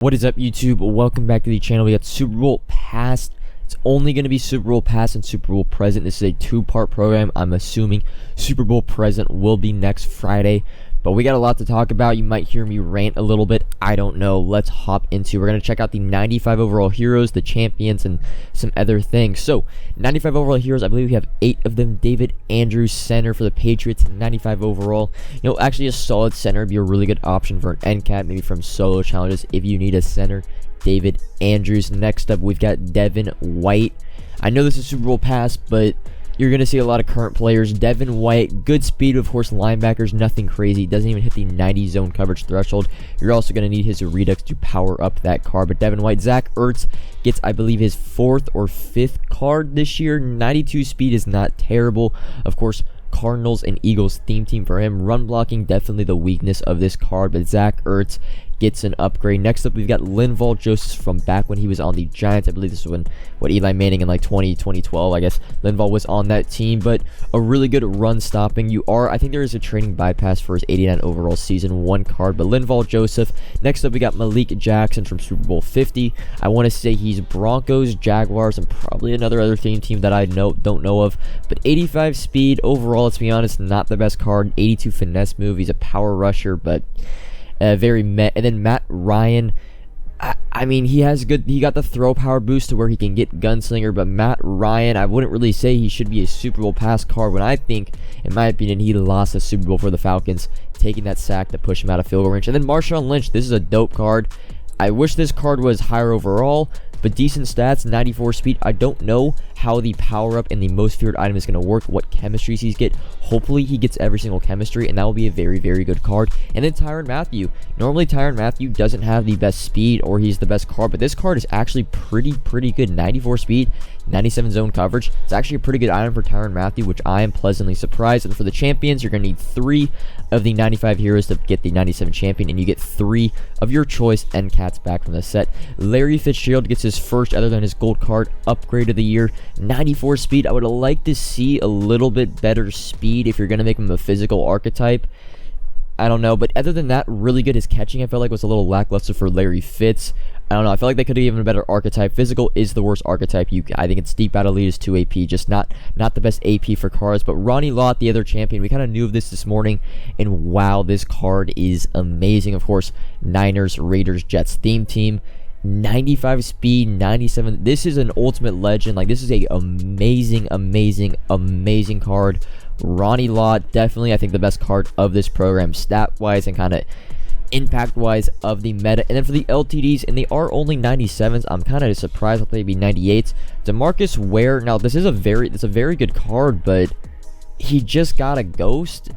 What is up, YouTube? Welcome back to the channel. We got Super Bowl Past. It's only going to be Super Bowl Past and Super Bowl Present. This is a two-part program. I'm assuming Super Bowl Present will be next Friday. But we got a lot to talk about. You might hear me rant a little bit. I don't know. Let's hop into. We're going to check out the 95 overall heroes, the champions, and some other things. So, 95 overall heroes, I believe we have 8 of them. David Andrews, center for the Patriots, 95 overall. You know, actually a solid center would be a really good option for an end cap, maybe from solo challenges if you need a center. David Andrews. Next up, we've got Devon White. I know this is Super Bowl Pass, but you're going to see a lot of current players. Devon White, good speed, of course, linebackers, nothing crazy. Doesn't even hit the 90 zone coverage threshold. You're also going to need his Redux to power up that card. But Devon White, Zach Ertz gets, I believe, his 4th or 5th card this year. 92 speed is not terrible. Of course, Cardinals and Eagles theme team for him. Run blocking, definitely the weakness of this card, but Zach Ertz gets an upgrade. Next up, we've got Linvol Joseph from back when he was on the Giants. I believe this was when Eli Manning in like 2012, I guess Linvol was on that team, but a really good run stopping. I think there is a trading bypass for his 89 overall season 1 card, but Linvol Joseph. Next up, we got Malik Jackson from Super Bowl 50. I want to say he's Broncos, Jaguars, and probably another other team that I don't know of, but 85 speed overall, let's be honest, not the best card. 82 finesse move. He's a power rusher, but very met. And then Matt Ryan, I mean, he got the throw power boost to where he can get gunslinger, but Matt Ryan, I wouldn't really say he should be a Super Bowl pass card when I think, in my opinion, he lost the Super Bowl for the Falcons, taking that sack to push him out of field goal range. And then Marshawn Lynch, this is a dope card. I wish this card was higher overall, but decent stats, 94 speed. I don't know how the power up and the most feared item is going to work, what chemistries he's get. Hopefully he gets every single chemistry, and that will be a very, very good card. And then Tyron Matthew. Normally Tyron Matthew doesn't have the best speed, or he's the best card, but this card is actually pretty good. 94 speed, 97 zone coverage. It's actually a pretty good item for Tyron Matthew, which I am pleasantly surprised. And for the champions, you're going to need 3 of the 95 heroes to get the 97 champion, and you get 3 of your choice end cats back from the set. Larry Fitzgerald gets his first, other than his gold card, upgrade of the year. 94 speed. I would like to see a little bit better speed if you're going to make him a physical archetype. I don't know, but other than that, really good. His catching, I felt like, was a little lackluster for Larry Fitz. I don't know. I feel like they could have given a better archetype. Physical is the worst archetype. I think it's deep out of lead is 2 AP, just not the best AP for cards. But RONNIE LOTT, the other champion, we kind of knew of this morning, and wow, this card is amazing. Of course, Niners, Raiders, Jets theme team. 95 speed, 97. This is an ultimate legend. Like, this is a amazing card. RONNIE LOTT, definitely, I think, the best card of this program, stat-wise and kind of impact-wise of the meta. And then for the LTDs, and they are only 97s, I'm kind of surprised that they'd be 98s. DeMarcus Ware, now this is a very good card, but he just got a ghost.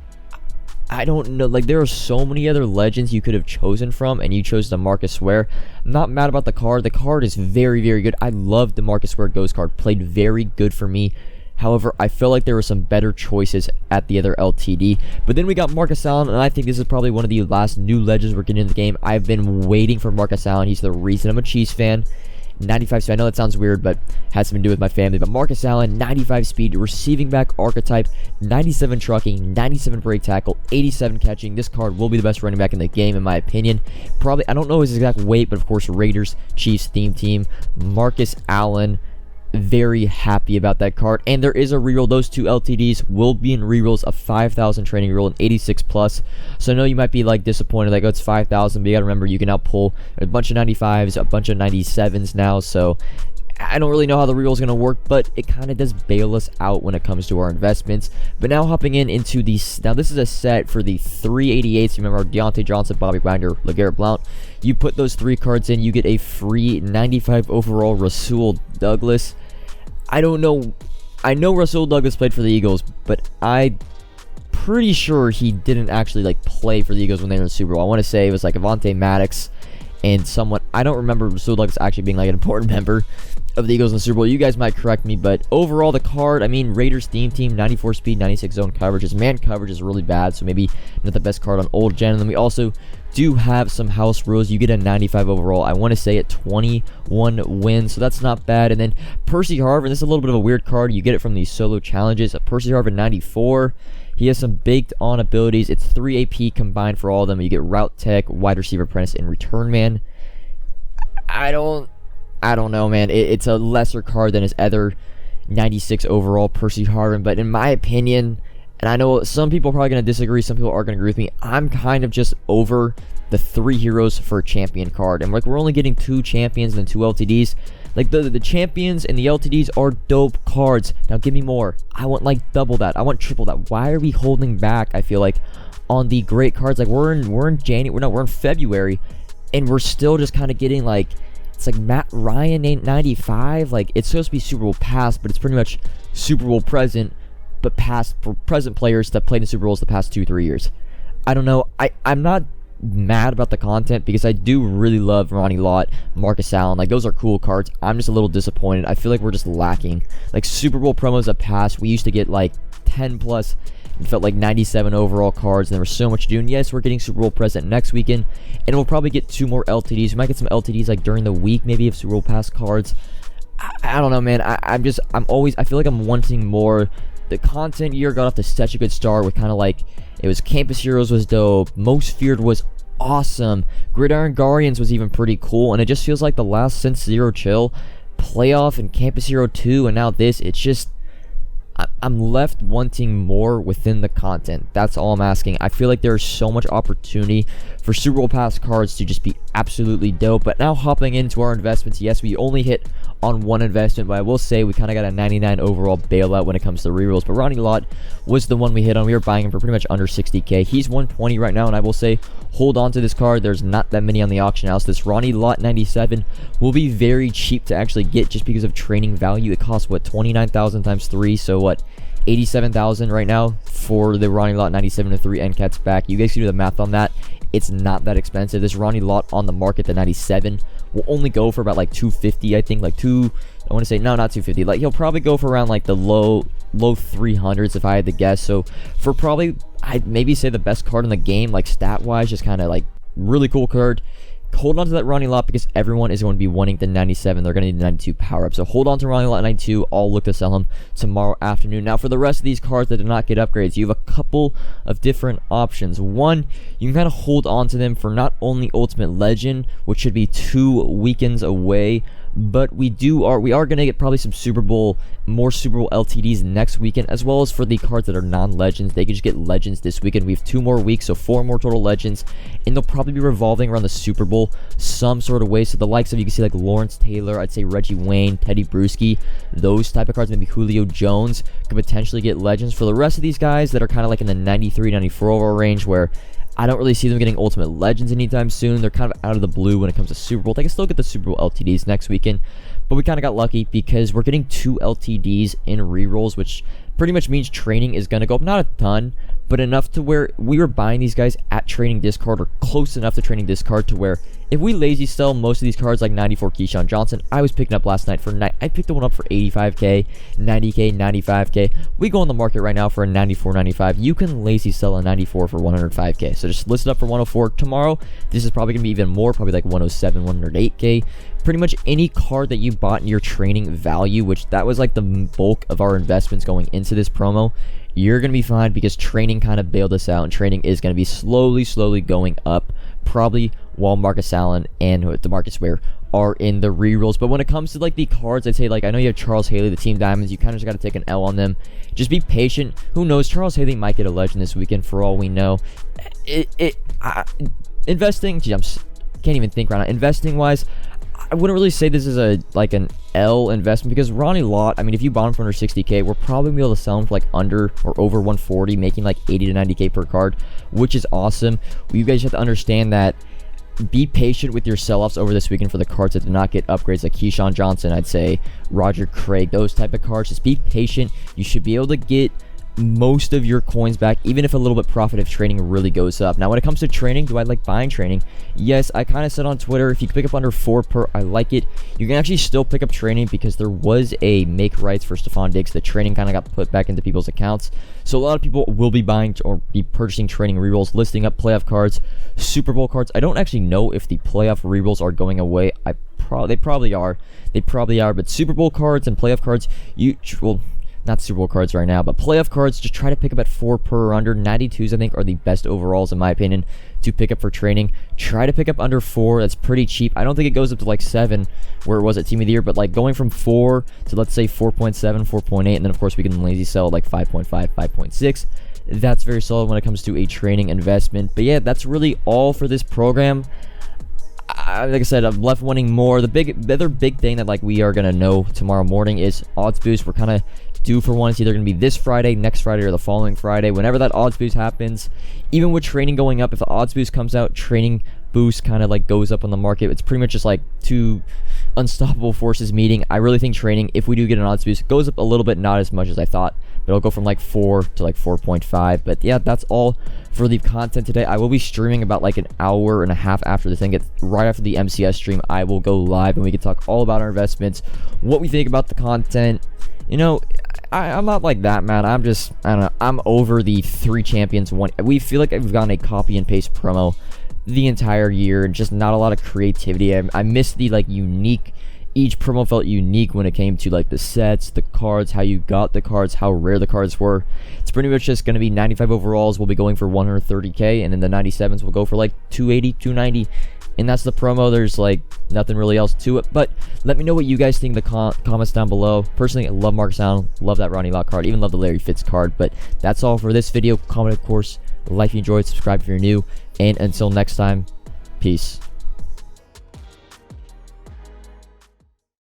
I don't know, like, there are so many other legends you could have chosen from, and you chose DeMarcus Ware. I'm not mad about the card. The card is very good. I love DeMarcus Ware ghost card, played very good for me. However, I feel like there were some better choices at the other LTD. But then we got Marcus Allen, and I think this is probably one of the last new legends we're getting in the game. I've been waiting for Marcus Allen. He's the reason I'm a Chiefs fan. 95 speed, I know that sounds weird, but has something to do with my family. But Marcus Allen, 95 speed, receiving back archetype, 97 trucking, 97 break tackle, 87 catching. This card will be the best running back in the game, in my opinion. Probably, I don't know his exact weight, but of course, Raiders, Chiefs theme team. Marcus Allen, very happy about that card. And there is a reroll. Those 2 LTDs will be in rerolls, a 5,000 training reroll, an 86 plus. So I know you might be like disappointed, like, oh, it's 5,000, but you gotta remember you can now pull a bunch of 95s, a bunch of 97s now. So I don't really know how the reroll is going to work, but it kind of does bail us out when it comes to our investments. But now hopping into these, now this is a set for the 388s. Remember, Deontay Johnson, Bobby Wagner, LeGarrette Blount. You put those 3 cards in, you get a free 95 overall Rasul Douglas. I don't know. I know Rasul Douglas played for the Eagles, but I'm pretty sure he didn't actually like play for the Eagles when they were in the Super Bowl. I want to say it was like Avonte Maddox and someone. I don't remember Rasul Douglas actually being like an important member of the Eagles in the Super Bowl. You guys might correct me, but overall the card, I mean, Raiders theme team, 94 speed, 96 zone coverage. His man coverage is really bad, so maybe not the best card on old gen. And then we also do have some house rules. You get a 95 overall. I want to say at 21 wins, so that's not bad. And then Percy Harvard, this is a little bit of a weird card. You get it from these solo challenges. Percy Harvard, 94. He has some baked on abilities. It's 3 AP combined for all of them. You get route tech, wide receiver apprentice, and return man. I don't know, man. It's a lesser card than his other 96 overall Percy Harvard, but in my opinion, and I know some people are probably going to disagree, some people are going to agree with me, I'm kind of just over the 3 heroes for a champion card. And like, we're only getting 2 champions and 2 LTDs. Like, the champions and the LTDs are dope cards. Now give me more. I want like double that. I want triple that. Why are we holding back, I feel like, on the great cards? Like, we're in January, we're in February, and we're still just kind of getting like, it's like Matt Ryan ain't 95. Like, it's supposed to be Super Bowl past, but it's pretty much Super Bowl present, but past for present players that played in Super Bowls the past 2-3 years. I don't know. I'm not mad about the content because I do really love Ronnie Lott, Marcus Allen. Like, those are cool cards. I'm just a little disappointed. I feel like we're just lacking. Like, Super Bowl promos that passed, we used to get like 10 plus. It felt like 97 overall cards, and there was so much to do. And yes, we're getting Super Bowl present next weekend, and we'll probably get 2 more LTDs. We might get some LTDs like during the week, maybe, of Super Bowl pass cards. I don't know, man. I feel like I'm wanting more. The content year got off to such a good start with kind of like, it was Campus Heroes was dope, Most Feared was awesome, Gridiron Guardians was even pretty cool, and it just feels like the last since Zero Chill, Playoff and Campus Hero 2, and now this, it's just, I'm left wanting more within the content. That's all I'm asking. I feel like there's so much opportunity for Super Bowl pass cards to just be absolutely dope. But now hopping into our investments, yes, we only hit on 1 investment, but I will say we kind of got a 99 overall bailout when it comes to rerolls. But Ronnie Lott was the one we hit on. We were buying him for pretty much under 60k. He's 120 right now, and I will say, hold on to this card. There's not that many on the auction house. This Ronnie Lott 97 will be very cheap to actually get just because of training value. It costs, what, 29,000 times 3, so what, 87,000 right now for the Ronnie Lott 97 to 3 NCATs back. You guys can do the math on that. It's not that expensive. This Ronnie Lott on the market, the 97, will only go for about like 250, I think. Like I want to say, no, not 250. Like, he'll probably go for around like the low 300s if I had to guess. So for probably, I'd maybe say the best card in the game, like stat wise, just kind of like really cool card. Hold on to that Ronnie Lott because everyone is going to be wanting the 97. They're going to need the 92 power up. So hold on to Ronnie Lott 92. I'll look to sell him tomorrow afternoon. Now, for the rest of these cards that did not get upgrades, you have a couple of different options. One, you can kind of hold on to them for not only Ultimate Legend, which should be 2 weekends away, but we are going to get probably some more Super Bowl LTDs next weekend, as well as for the cards that are non-legends. They can just get legends this weekend. We have 2 more weeks, so 4 more total legends, and they'll probably be revolving around the Super Bowl some sort of way. So the likes of, you can see like Lawrence Taylor, I'd say Reggie Wayne, Teddy Bruschi, those type of cards, maybe Julio Jones could potentially get legends. For the rest of these guys that are kind of like in the 93, 94 overall range, where I don't really see them getting Ultimate Legends anytime soon. They're kind of out of the blue when it comes to Super Bowl. They can still get the Super Bowl LTDs next weekend, but we kind of got lucky because we're getting 2 LTDs in rerolls, which pretty much means training is going to go up. Not a ton, but enough to where we were buying these guys at training discard, or close enough to training discard to where if we lazy sell most of these cards, like 94 Keyshawn Johnson, I was picking up last night for I picked the one up for 85k, 90k, 95k. We go on the market right now for a 94, 95. You can lazy sell a 94 for 105k. So just list it up for 104 tomorrow. This is probably gonna be even more, probably like 107, 108k. Pretty much any card that you bought in your training value, which that was like the bulk of our investments going into this promo, you're going to be fine because training kind of bailed us out, and training is going to be slowly going up, probably while Marcus Allen and DeMarcus Ware are in the rerolls. But when it comes to like the cards, I'd say, like, I know you have Charles Haley, the Team Diamonds, you kind of just got to take an L on them. Just be patient. Who knows? Charles Haley might get a legend this weekend for all we know. Investing, gee, can't even think right now. Investing wise, I wouldn't really say this is an L investment, because Ronnie Lott, I mean, if you bought him for under 60k, we're probably gonna be able to sell him for like under or over 140, making like 80 to 90k per card, which is awesome. You guys have to understand that. Be patient with your sell-offs over this weekend for the cards that did not get upgrades, like Keyshawn Johnson, I'd say Roger Craig, those type of cards. Just be patient. You should be able to get most of your coins back, even if a little bit profit if training really goes up. Now, when it comes to training, do I like buying training? Yes, I kind of said on Twitter, if you can pick up under 4 per, I like it. You can actually still pick up training because there was a make rights for Stephon Diggs. The training kind of got put back into people's accounts. So a lot of people will be buying or be purchasing training rerolls, listing up playoff cards, Super Bowl cards. I don't actually know if the playoff rerolls are going away. They probably are. But Super Bowl cards and playoff cards, not Super Bowl cards right now, but playoff cards, just try to pick up at 4 per or under. 92s, I think, are the best overalls, in my opinion, to pick up for training. Try to pick up under 4. That's pretty cheap. I don't think it goes up to like 7, where it was at Team of the Year, but like going from 4 to, let's say, 4.7, 4.8, and then, of course, we can lazy sell like 5.5, 5.6. That's very solid when it comes to a training investment. But yeah, that's really all for this program. Like I said, I'm left wanting more. The other big thing that like we are gonna know tomorrow morning is odds boost. We're kind of due for one. It's either gonna be this Friday, next Friday, or the following Friday. Whenever that odds boost happens, even with training going up, if the odds boost comes out, training boost kind of like goes up on the market. It's pretty much just like two unstoppable forces meeting. I really think training, if we do get an odds boost, goes up a little bit, not as much as I thought, but it'll go from like 4 to like 4.5. But yeah, that's all for the content today. I will be streaming about like an hour and a half after this thing gets, right after the MCS stream. I will go live and we can talk all about our investments, what we think about the content. You know, I'm not like that, man. I don't know, I'm over the 3 champions one. We feel like we've gotten a copy and paste promo the entire year, and just not a lot of creativity. I miss the like unique, each promo felt unique when it came to like the sets, the cards, how you got the cards, how rare the cards were. It's pretty much just going to be 95 overalls will be going for 130k, and then the 97s will go for like 280, 290, and that's the promo. There's like nothing really else to it. But let me know what you guys think in the comments down below. Personally, I love Mark Sound, love that Ronnie Lott card, even love the Larry Fitz card. But that's all for this video. Comment, of course, like if you enjoyed, subscribe if you're new, and until next time, peace.